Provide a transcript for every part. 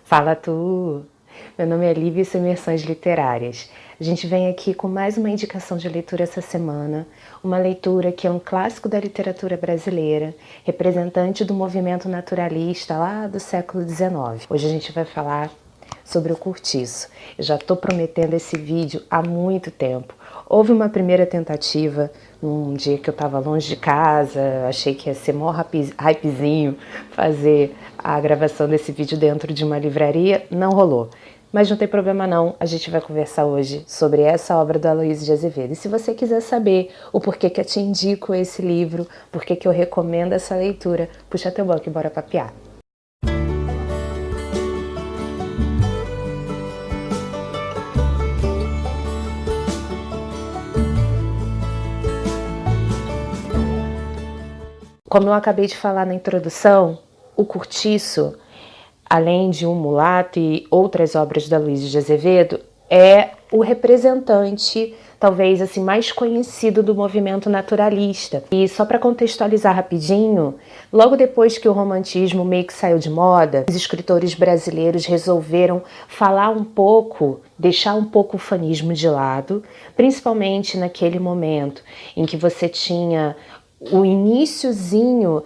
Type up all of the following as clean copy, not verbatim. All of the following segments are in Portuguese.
Fala tu! Meu nome é Lívia e sou Imersões Literárias. A gente vem aqui com mais uma indicação de leitura essa semana, uma leitura que é um clássico da literatura brasileira, representante do movimento naturalista lá do século XIX. Hoje a gente vai falar sobre o Cortiço. Eu já estou prometendo esse vídeo há muito tempo. Houve uma primeira tentativa num dia que eu estava longe de casa, achei que ia ser mó hypezinho fazer a gravação desse vídeo dentro de uma livraria, não rolou. Mas não tem problema não, a gente vai conversar hoje sobre essa obra do Aloysio de Azevedo. E se você quiser saber o porquê que eu te indico esse livro, porquê que eu recomendo essa leitura, puxa teu banco e bora papear. Como eu acabei de falar na introdução, o Cortiço, além de Um Mulato e outras obras da Aloysio de Azevedo, é o representante, talvez assim, mais conhecido do movimento naturalista. E só para contextualizar rapidinho, logo depois que o romantismo meio que saiu de moda, os escritores brasileiros resolveram falar um pouco, deixar um pouco o fanismo de lado, principalmente naquele momento em que você tinha o iniciozinho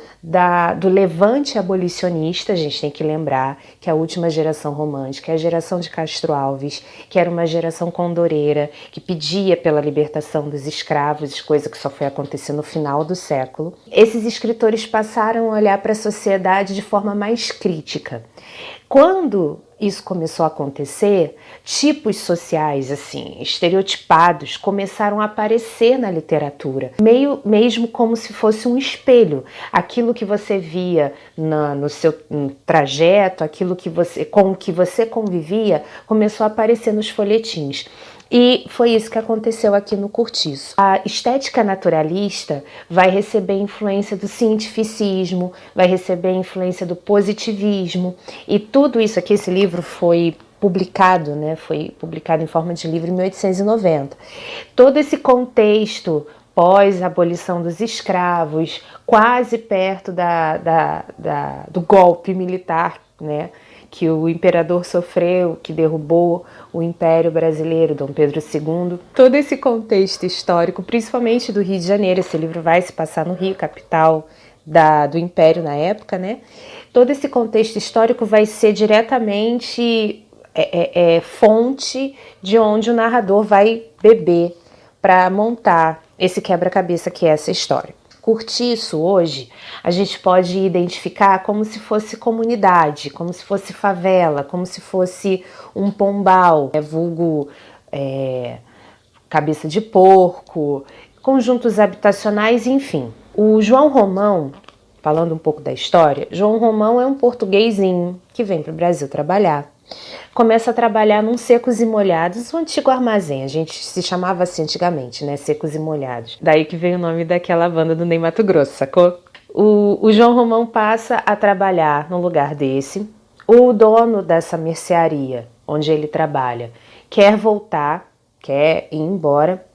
do levante abolicionista. A gente tem que lembrar que a última geração romântica é a geração de Castro Alves, que era uma geração condoreira, que pedia pela libertação dos escravos, coisa que só foi acontecer no final do século. Esses escritores passaram a olhar para a sociedade de forma mais crítica. Quando isso começou a acontecer, tipos sociais assim, estereotipados começaram a aparecer na literatura, mesmo como se fosse um espelho. Aquilo que você via no seu trajeto, aquilo que com o que você convivia, começou a aparecer nos folhetins. E foi isso que aconteceu aqui no Cortiço. A estética naturalista vai receber influência do cientificismo, vai receber influência do positivismo, e tudo isso aqui, esse livro foi publicado, né? Foi publicado em forma de livro em 1890. Todo esse contexto pós-abolição dos escravos, quase perto do golpe militar, né, que o imperador sofreu, que derrubou o Império Brasileiro, Dom Pedro II. Todo esse contexto histórico, principalmente do Rio de Janeiro, esse livro vai se passar no Rio, capital do Império na época, né? Todo esse contexto histórico vai ser diretamente fonte de onde o narrador vai beber para montar esse quebra-cabeça que é essa história. Cortiço, hoje, a gente pode identificar como se fosse comunidade, como se fosse favela, como se fosse um pombal, vulgo cabeça de porco, conjuntos habitacionais, enfim. O João Romão, falando um pouco da história, João Romão é um portuguesinho que vem para o Brasil trabalhar. Começa a trabalhar num Secos e Molhados, o antigo armazém, a gente se chamava assim antigamente, né, Secos e Molhados. Daí que veio o nome daquela banda do Ney Matogrosso, sacou? O João Romão passa a trabalhar num lugar desse. O dono dessa mercearia, onde ele trabalha, quer voltar, quer ir embora,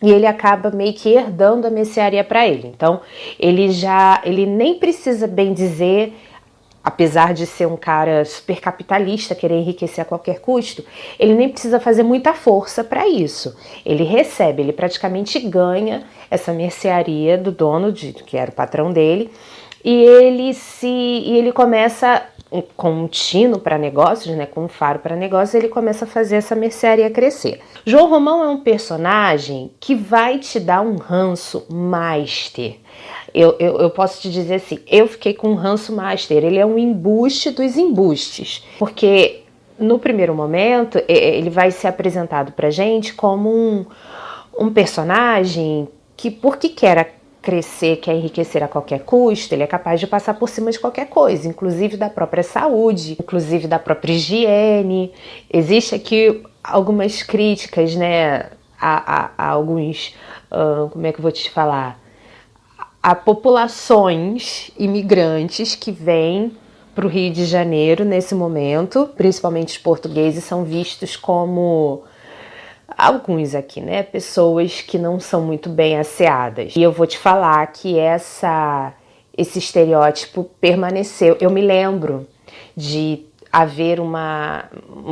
e ele acaba meio que herdando a mercearia para ele. Então, ele nem precisa bem dizer, apesar de ser um cara super capitalista, querer enriquecer a qualquer custo, ele nem precisa fazer muita força para isso. Ele recebe, ele praticamente ganha essa mercearia do dono, que era o patrão dele, e ele começa, com um tino para negócios, né, com um faro para negócios, ele começa a fazer essa mercearia crescer. João Romão é um personagem que vai te dar um ranço master. Eu posso te dizer assim, eu fiquei com um ranço master. Ele é um embuste dos embustes, porque no primeiro momento ele vai ser apresentado pra gente como um personagem que, porque quer crescer, quer enriquecer a qualquer custo, ele é capaz de passar por cima de qualquer coisa, inclusive da própria saúde, inclusive da própria higiene. Existe aqui algumas críticas, né, a alguns, como é que eu vou te falar, a populações imigrantes que vêm para o Rio de Janeiro nesse momento, principalmente os portugueses, são vistos como, alguns aqui, né, pessoas que não são muito bem asseadas. E eu vou te falar que esse estereótipo permaneceu. Eu me lembro de haver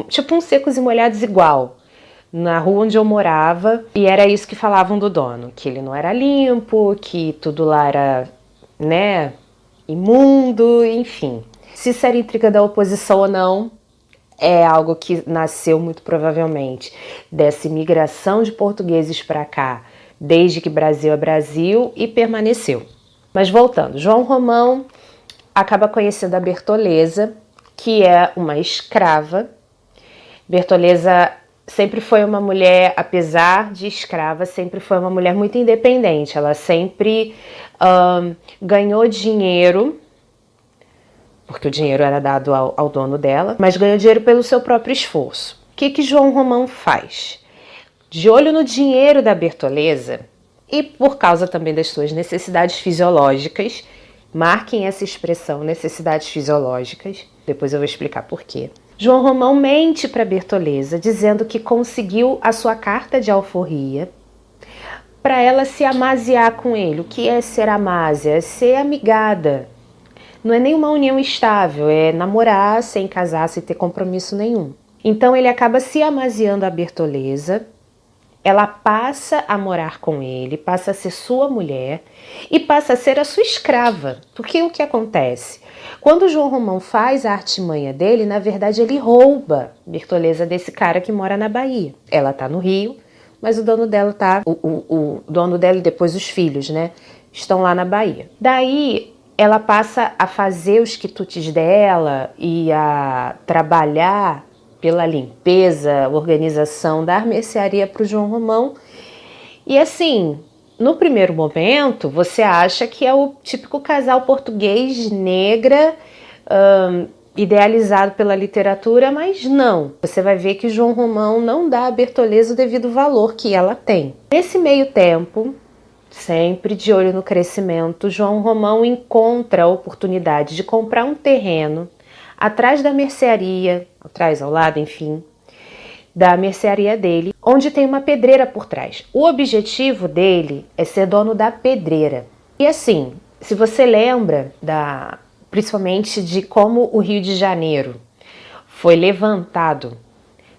tipo um secos e molhados igual na rua onde eu morava, e era isso que falavam do dono, que ele não era limpo, que tudo lá era, né, imundo, enfim. Se isso era intriga da oposição ou não, é algo que nasceu muito provavelmente dessa imigração de portugueses para cá, desde que Brasil é Brasil, e permaneceu. Mas voltando, João Romão acaba conhecendo a Bertoleza, que é uma escrava. Bertoleza sempre foi uma mulher, apesar de escrava, sempre foi uma mulher muito independente. Ela sempre ganhou dinheiro, porque o dinheiro era dado ao dono dela, mas ganhou dinheiro pelo seu próprio esforço. O que João Romão faz? De olho no dinheiro da Bertoleza, e por causa também das suas necessidades fisiológicas, marquem essa expressão, necessidades fisiológicas, depois eu vou explicar por quê. João Romão mente para Bertoleza, dizendo que conseguiu a sua carta de alforria para ela se amaziar com ele. O que é ser amásia? É ser amigada. Não é nenhuma união estável, é namorar sem casar, sem ter compromisso nenhum. Então ele acaba se amaziando a Bertoleza, ela passa a morar com ele, passa a ser sua mulher e passa a ser a sua escrava. Porque o que acontece? Quando João Romão faz a artimanha dele, na verdade ele rouba Bertoleza desse cara que mora na Bahia. Ela tá no Rio, mas o dono dela tá... O dono dela e depois os filhos, né? Estão lá na Bahia. Daí ela passa a fazer os quitutes dela e a trabalhar pela limpeza, organização, dar mercearia para o João Romão. E assim, no primeiro momento, você acha que é o típico casal português negra, idealizado pela literatura, mas não. Você vai ver que João Romão não dá a Bertoleza o devido valor que ela tem. Nesse meio tempo, sempre de olho no crescimento, João Romão encontra a oportunidade de comprar um terreno atrás da mercearia, atrás, ao lado, enfim, da mercearia dele, onde tem uma pedreira por trás. O objetivo dele é ser dono da pedreira. E assim, se você lembra principalmente de como o Rio de Janeiro foi levantado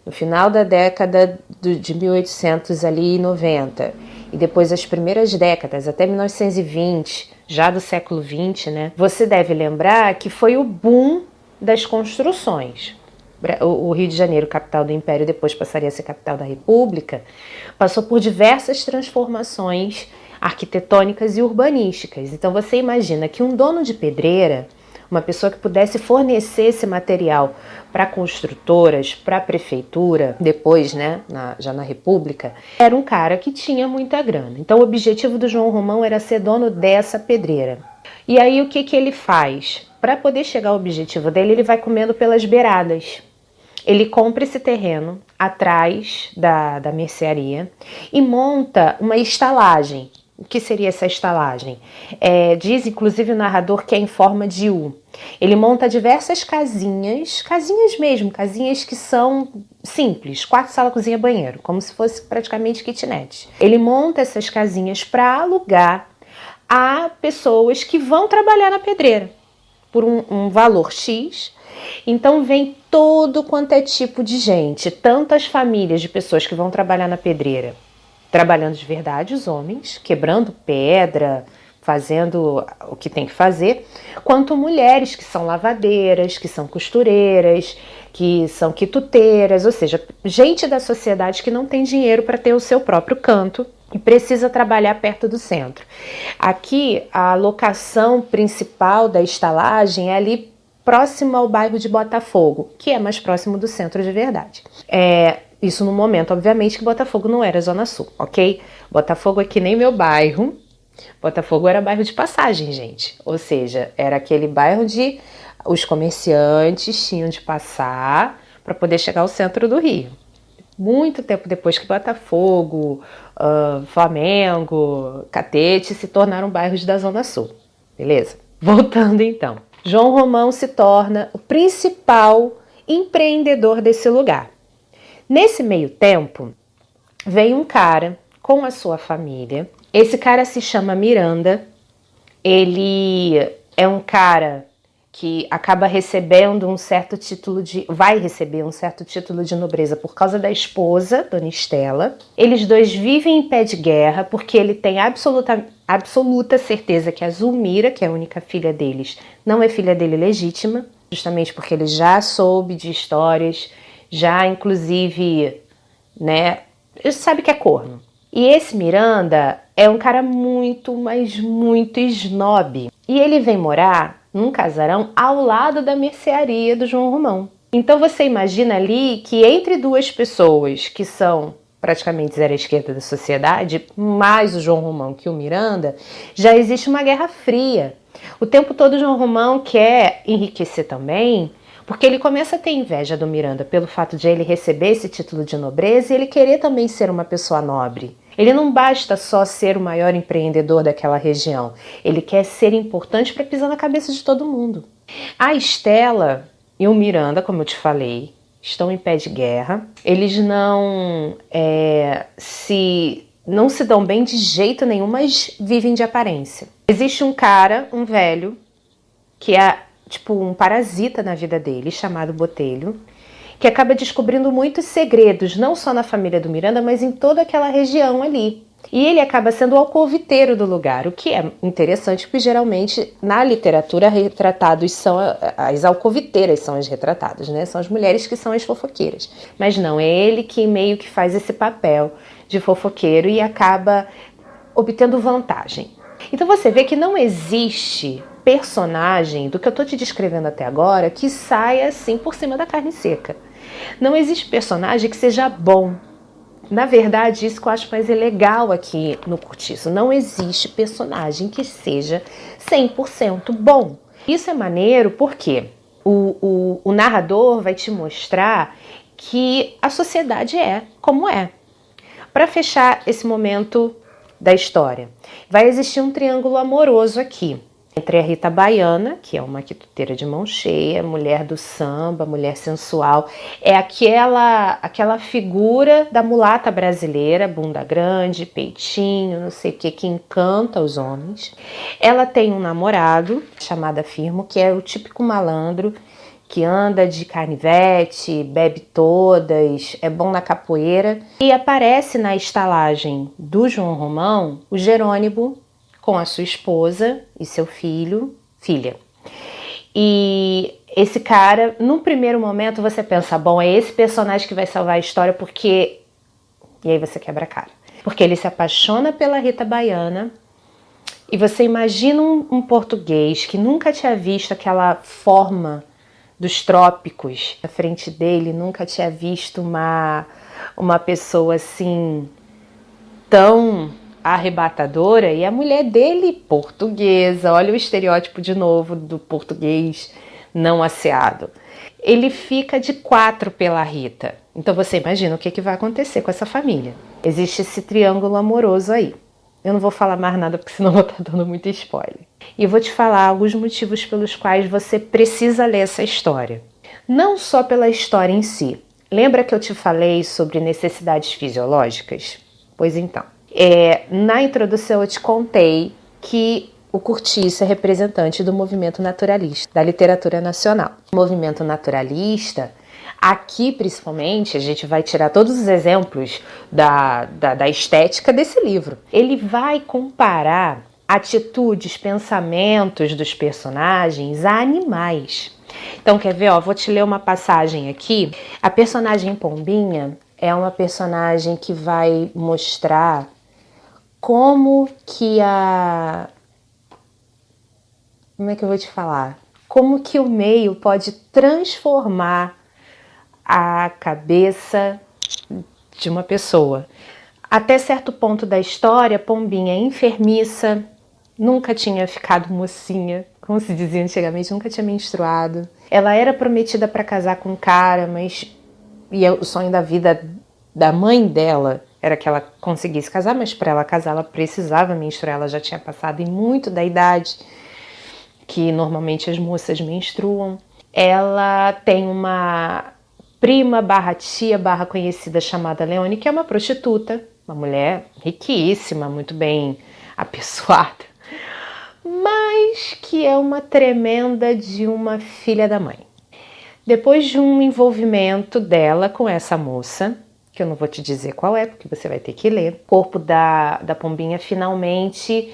no final da década de 1890 e depois as primeiras décadas, até 1920, já do século XX, né? Você deve lembrar que foi o boom das construções. O Rio de Janeiro, capital do Império, depois passaria a ser capital da República, passou por diversas transformações arquitetônicas e urbanísticas. Então você imagina que um dono de pedreira, uma pessoa que pudesse fornecer esse material para construtoras, para a prefeitura, depois, né, já na República, era um cara que tinha muita grana. Então o objetivo do João Romão era ser dono dessa pedreira. E aí o que ele faz? Para poder chegar ao objetivo dele, ele vai comendo pelas beiradas. Ele compra esse terreno atrás da mercearia e monta uma estalagem. O que seria essa estalagem? Diz, inclusive, o narrador que é em forma de U. Ele monta diversas casinhas mesmo, casinhas que são simples, 4 salas, cozinha, banheiro, como se fosse praticamente kitnet. Ele monta essas casinhas para alugar a pessoas que vão trabalhar na pedreira por um valor X. Então vem todo quanto é tipo de gente, tantas famílias de pessoas que vão trabalhar na pedreira, trabalhando de verdade, os homens, quebrando pedra, fazendo o que tem que fazer, quanto mulheres que são lavadeiras, que são costureiras, que são quituteiras, ou seja, gente da sociedade que não tem dinheiro para ter o seu próprio canto e precisa trabalhar perto do centro. Aqui, a locação principal da estalagem é ali próximo ao bairro de Botafogo, que é mais próximo do centro de verdade. Isso no momento, obviamente, que Botafogo não era Zona Sul, ok? Botafogo é que nem meu bairro. Botafogo era bairro de passagem, gente. Ou seja, era aquele bairro onde os comerciantes tinham de passar para poder chegar ao centro do Rio. Muito tempo depois que Botafogo, Flamengo, Catete se tornaram bairros da Zona Sul. Beleza? Voltando então. João Romão se torna o principal empreendedor desse lugar. Nesse meio tempo, vem um cara com a sua família. Esse cara se chama Miranda. Ele é um cara que acaba recebendo um certo título vai receber um certo título de nobreza por causa da esposa, Dona Estela. Eles dois vivem em pé de guerra porque ele tem absoluta certeza que a Zulmira, que é a única filha deles, não é filha dele legítima, justamente porque ele já soube de histórias, já inclusive, né, sabe que é corno. E esse Miranda é um cara muito, mas muito snob. E ele vem morar num casarão ao lado da mercearia do João Romão. Então você imagina ali que entre duas pessoas que são praticamente zero à esquerda da sociedade, mais o João Romão que o Miranda, já existe uma guerra fria. O tempo todo o João Romão quer enriquecer também, porque ele começa a ter inveja do Miranda pelo fato de ele receber esse título de nobreza e ele querer também ser uma pessoa nobre. Ele não basta só ser o maior empreendedor daquela região, ele quer ser importante para pisar na cabeça de todo mundo. A Estela e o Miranda, como eu te falei, estão em pé de guerra, eles não se dão bem de jeito nenhum, mas vivem de aparência. Existe um cara, um velho, que é tipo um parasita na vida dele, chamado Botelho, que acaba descobrindo muitos segredos, não só na família do Miranda, mas em toda aquela região ali. E ele acaba sendo o alcoviteiro do lugar, o que é interessante, porque geralmente na literatura retratados são as alcoviteiras, são as retratadas, né? São as mulheres que são as fofoqueiras. Mas não, é ele que meio que faz esse papel de fofoqueiro e acaba obtendo vantagem. Então você vê que não existe personagem do que eu estou te descrevendo até agora que saia assim por cima da carne seca. Não existe personagem que seja bom. Na verdade, isso que eu acho mais legal aqui no Cortiço. Não existe personagem que seja 100% bom. Isso é maneiro porque o narrador vai te mostrar que a sociedade é como é. Para fechar esse momento da história, vai existir um triângulo amoroso aqui, entre a Rita Baiana, que é uma quituteira de mão cheia, mulher do samba, mulher sensual, é aquela figura da mulata brasileira, bunda grande, peitinho, não sei o que encanta os homens. Ela tem um namorado chamado Firmo, que é o típico malandro, que anda de canivete, bebe todas, é bom na capoeira. E aparece na estalagem do João Romão o Jerônimo com a sua esposa e seu filha. E esse cara, num primeiro momento você pensa, bom, é esse personagem que vai salvar a história porque... E aí você quebra a cara. Porque ele se apaixona pela Rita Baiana e você imagina um português que nunca tinha visto aquela forma dos trópicos à frente dele, nunca tinha visto uma pessoa assim tão arrebatadora, e a mulher dele portuguesa, olha o estereótipo de novo do português não asseado. Ele fica de 4 pela Rita. Então você imagina o que vai acontecer com essa família. Existe esse triângulo amoroso aí. Eu não vou falar mais nada porque senão eu vou estar dando muito spoiler. E eu vou te falar alguns motivos pelos quais você precisa ler essa história. Não só pela história em si. Lembra que eu te falei sobre necessidades fisiológicas? Pois então. Na introdução eu te contei que o Cortiço é representante do movimento naturalista, da literatura nacional. O movimento naturalista, aqui principalmente, a gente vai tirar todos os exemplos da estética desse livro. Ele vai comparar atitudes, pensamentos dos personagens a animais. Então, quer ver? Vou te ler uma passagem aqui. A personagem Pombinha é uma personagem que vai mostrar como que Como é que eu vou te falar? Como que o meio pode transformar a cabeça de uma pessoa. Até certo ponto da história, Pombinha é enfermiça, nunca tinha ficado mocinha, como se dizia antigamente, nunca tinha menstruado. Ela era prometida para casar com um cara, mas o sonho da vida da mãe dela era que ela conseguisse casar, mas para ela casar ela precisava menstruar, ela já tinha passado em muito da idade que normalmente as moças menstruam. Ela tem uma prima barra tia barra conhecida chamada Leone, que é uma prostituta, uma mulher riquíssima, muito bem apessoada. Mas mas que é uma tremenda de uma filha da mãe. Depois de um envolvimento dela com essa moça, que eu não vou te dizer qual é, porque você vai ter que ler, o corpo da pombinha finalmente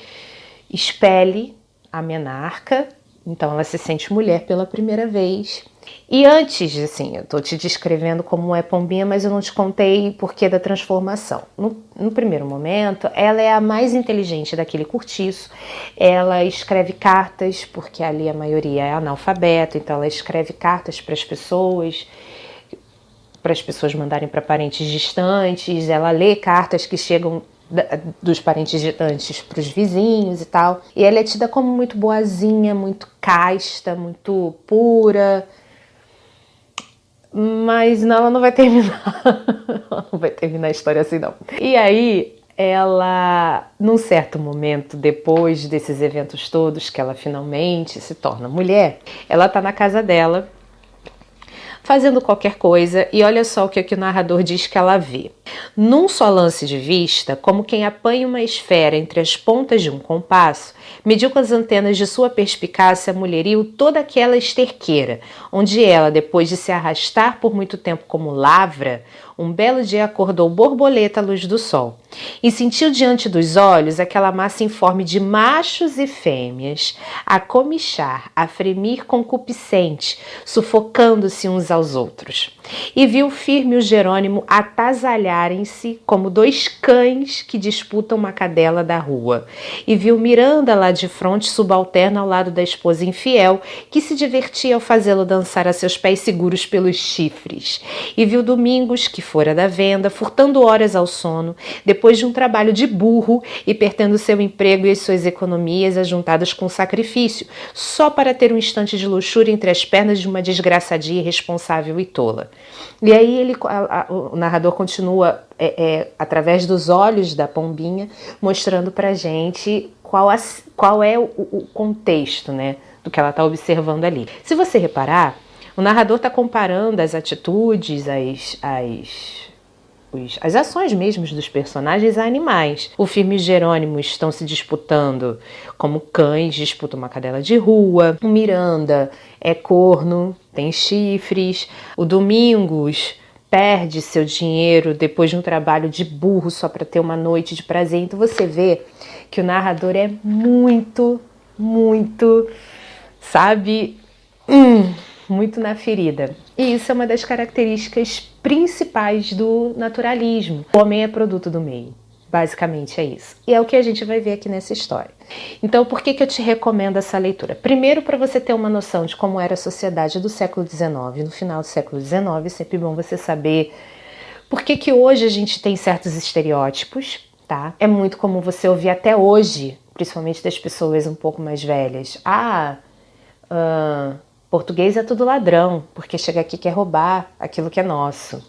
expele a menarca, então ela se sente mulher pela primeira vez. E antes, assim, eu tô te descrevendo como é pombinha, mas eu não te contei o porquê da transformação. No primeiro momento, ela é a mais inteligente daquele cortiço, ela escreve cartas, porque ali a maioria é analfabeto, então ela escreve cartas para as pessoas mandarem para parentes distantes, ela lê cartas que chegam dos parentes distantes para os vizinhos e tal. E ela é tida como muito boazinha, muito casta, muito pura. Mas não, ela não vai terminar. Ela não vai terminar a história assim, não. E aí, ela, num certo momento, depois desses eventos todos, que ela finalmente se torna mulher, ela tá na casa dela, fazendo qualquer coisa, e olha só o que o narrador diz que ela vê. Num só lance de vista, como quem apanha uma esfera entre as pontas de um compasso, mediu com as antenas de sua perspicácia mulheril toda aquela esterqueira, onde ela, depois de se arrastar por muito tempo como lavra, um belo dia acordou borboleta à luz do sol, e sentiu diante dos olhos aquela massa informe de machos e fêmeas, a comichar, a fremir concupiscente, sufocando-se uns aos outros. E viu firme o Jerônimo atasalharem-se como dois cães que disputam uma cadela da rua. E viu Miranda lá de fronte, subalterna ao lado da esposa infiel, que se divertia ao fazê-lo dançar a seus pés seguros pelos chifres. E viu Domingos, que fora da venda, furtando horas ao sono, depois de um trabalho de burro e perdendo seu emprego e as suas economias ajuntadas com sacrifício, só para ter um instante de luxúria entre as pernas de uma desgraçadia irresponsável e tola. E aí o narrador continua através dos olhos da pombinha, mostrando pra gente qual é o contexto, né, do que ela está observando ali. Se você reparar, o narrador está comparando as atitudes, as ações mesmo dos personagens a animais. O Firme e o Jerônimo estão se disputando como cães disputam uma cadela de rua. O Miranda é corno, tem chifres. O Domingos perde seu dinheiro depois de um trabalho de burro só para ter uma noite de prazer. Então você vê que o narrador é muito, sabe, muito na ferida. E isso é uma das características principais do naturalismo. O homem é produto do meio. Basicamente é isso. E é o que a gente vai ver aqui nessa história. Então, por que eu te recomendo essa leitura? Primeiro, para você ter uma noção de como era a sociedade do século XIX, no final do século XIX, é sempre bom você saber por que hoje a gente tem certos estereótipos, tá? É muito comum você ouvir até hoje, principalmente das pessoas um pouco mais velhas. Português é tudo ladrão, porque chega aqui e quer roubar aquilo que é nosso.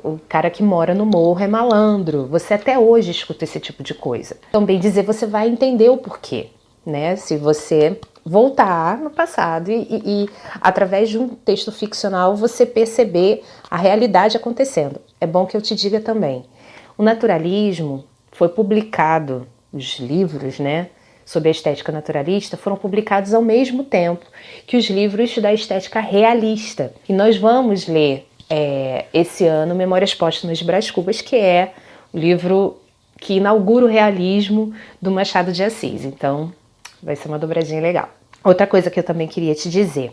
O cara que mora no morro é malandro. Você até hoje escuta esse tipo de coisa. Então, bem dizer, você vai entender o porquê, né? Se você voltar no passado e através de um texto ficcional, você perceber a realidade acontecendo. É bom que eu te diga também. O naturalismo foi publicado, os livros, né, sobre a estética naturalista, foram publicados ao mesmo tempo que os livros da estética realista. E nós vamos ler esse ano Memórias Póstumas de Brás Cubas, que é o livro que inaugura o realismo do Machado de Assis. Então, vai ser uma dobradinha legal. Outra coisa que eu também queria te dizer.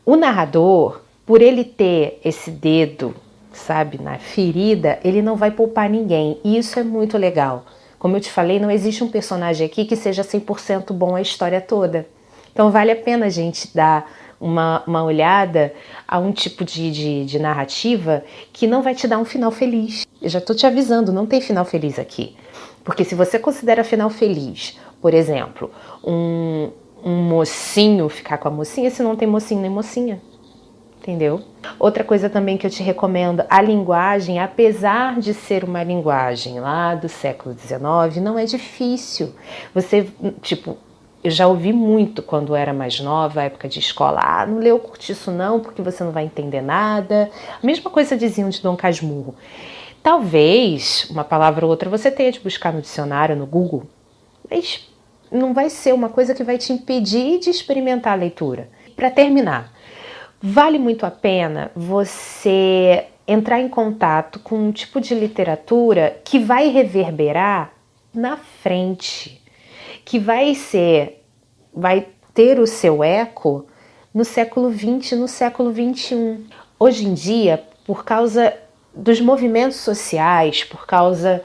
O narrador, por ele ter esse dedo, sabe, na ferida, ele não vai poupar ninguém. E isso é muito legal. Como eu te falei, não existe um personagem aqui que seja 100% bom a história toda. Então vale a pena a gente dar uma olhada a um tipo de narrativa que não vai te dar um final feliz. Eu já estou te avisando, não tem final feliz aqui. Porque se você considera final feliz, por exemplo, um mocinho ficar com a mocinha, se não tem mocinho nem mocinha. Entendeu? Outra coisa também que eu te recomendo, a linguagem, apesar de ser uma linguagem lá do século XIX, não é difícil. Você, eu já ouvi muito quando era mais nova, época de escola, não lê o Cortiço não, porque você não vai entender nada. A mesma coisa diziam de Dom Casmurro. Talvez, uma palavra ou outra, você tenha de buscar no dicionário, no Google, mas não vai ser uma coisa que vai te impedir de experimentar a leitura. Para terminar, vale muito a pena você entrar em contato com um tipo de literatura que vai reverberar na frente, que vai ter o seu eco no século XX, no século XXI. Hoje em dia, por causa dos movimentos sociais, por causa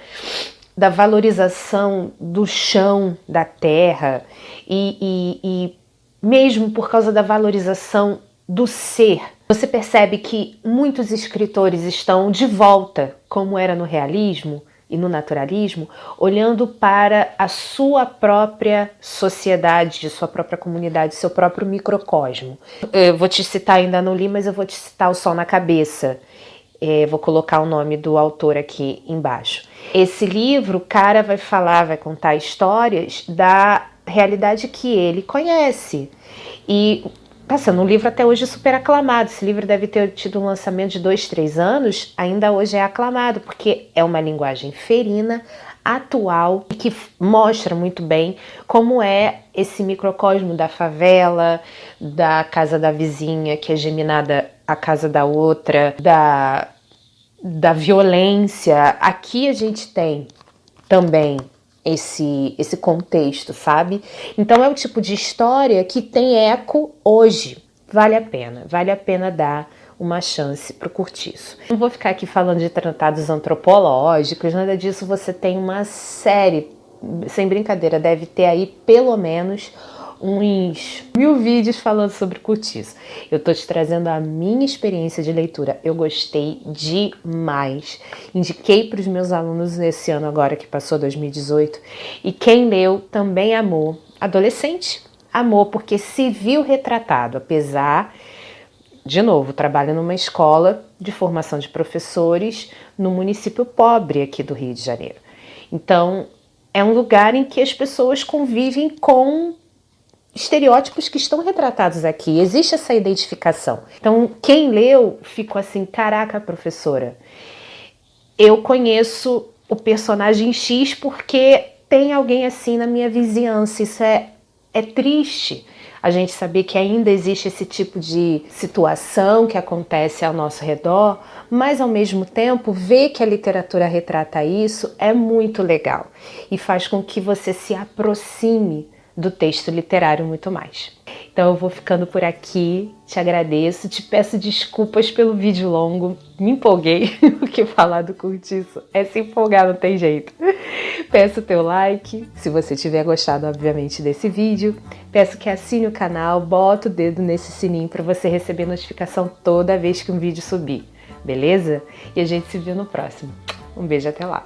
da valorização do chão, da terra e mesmo por causa da valorização do ser, você percebe que muitos escritores estão de volta, como era no realismo e no naturalismo, olhando para a sua própria sociedade, sua própria comunidade, seu próprio microcosmo. Eu vou te citar, ainda não li, mas eu vou te citar O Sol na Cabeça. Vou colocar o nome do autor aqui embaixo. Esse livro, o cara vai contar histórias da realidade que ele conhece. E está sendo um livro até hoje super aclamado. Esse livro deve ter tido um lançamento de 2, 3 anos, ainda hoje é aclamado, porque é uma linguagem ferina, atual, e que mostra muito bem como é esse microcosmo da favela, da casa da vizinha que é geminada à casa da outra, da violência. Aqui a gente tem também esse contexto, sabe? Então é o tipo de história que tem eco hoje. Vale a pena dar uma chance para o Curtiço. Não vou ficar aqui falando de tratados antropológicos, nada disso. Você tem uma série, sem brincadeira, deve ter aí pelo menos uns 1000 vídeos falando sobre Curtiço. Eu tô te trazendo a minha experiência de leitura. Eu gostei demais. Indiquei para os meus alunos nesse ano agora que passou, 2018. E quem leu também amou. Adolescente amou, porque se viu retratado, apesar... De novo, trabalho numa escola de formação de professores no município pobre aqui do Rio de Janeiro. Então, é um lugar em que as pessoas convivem com estereótipos que estão retratados aqui. Existe essa identificação. Então, quem leu ficou assim, caraca, professora, eu conheço o personagem X porque tem alguém assim na minha vizinhança. Isso é triste. A gente saber que ainda existe esse tipo de situação que acontece ao nosso redor, mas ao mesmo tempo ver que a literatura retrata isso é muito legal e faz com que você se aproxime do texto literário muito mais. Então eu vou ficando por aqui, te agradeço, te peço desculpas pelo vídeo longo, me empolguei, porque falar do Curtiço é se empolgar, não tem jeito. Peço teu like, se você tiver gostado, obviamente, desse vídeo. Peço que assine o canal, bota o dedo nesse sininho para você receber notificação toda vez que um vídeo subir, beleza? E a gente se vê no próximo. Um beijo, até lá!